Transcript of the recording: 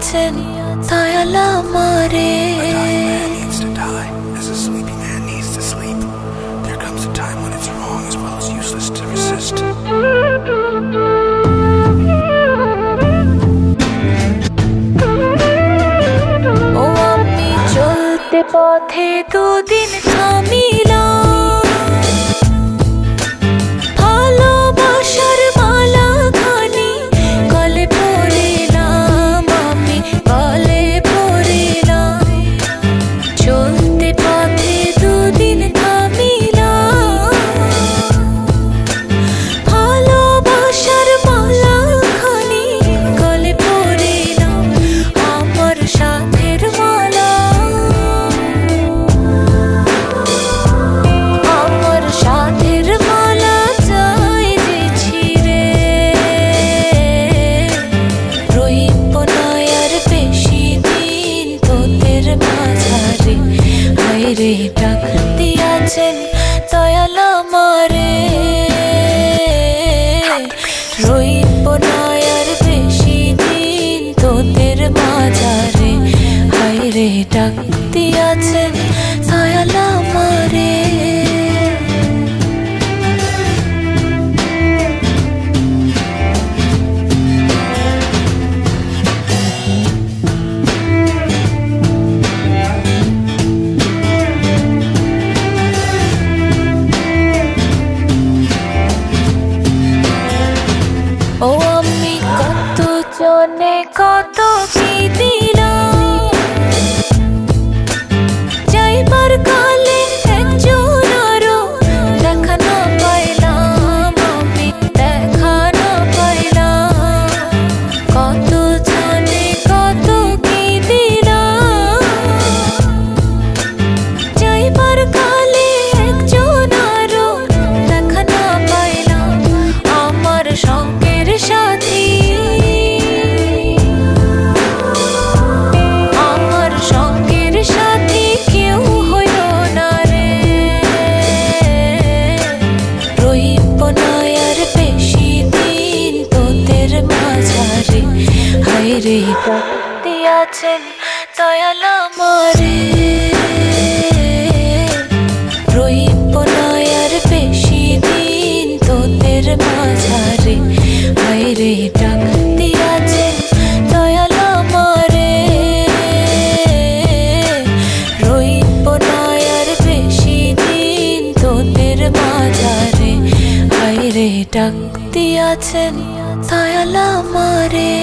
দিয়াছেন দয়াল আমারে। A dying man needs to die as a sleepy man needs to sleep. There comes a time when it's wrong as well as useless to resist. ও আমি চলতে পথে দুদিন থামিলাম, ভালোবাসার মালা খানি গলে পড়িলাম, আমি গলে পড়িলাম। চলতে পথে দুদিন থামিলাম, ভালোবাসার মালা খানি গলে পড়িলাম, আমার সাথের মালা, আমার সাথের মালা চাই যে ছিঁড়ে। রইব না আর বেশি দিন তোদের মাঝারে, হায়রে ডাক দিয়াছেন দয়াল আমারে। রইব না আর বেশি দিন তোদের মাঝারে, হায়রে ডাক দিয়াছেন দয়াল আমারে। ও আমি কত জনে কত কি দিলাম, যাইবার কালে একজন আরো দেখা না পাইলাম, আমি দেখা না পাইলাম। কত জনে কত কি দিলাম, যাইবার কালে একজন আরো দেখা না পাইলাম, আমার সঙ্গের সাথী, আমার সঙ্গের সাথী কেউ হইল না রে। রইব না আর বেশি দিন তোদের মাঝারে, হায়রে ডাক দিয়াছেন দয়াল আমারে। রইব না আর বেশি দিন তোদের মাঝারে, হায়রে ডাক দিয়াছেন দয়াল আমারে। রইব না আর বেশি দিন তোদের মাঝারে, হায়রে ডাক দিয়াছেন দয়াল আমারে।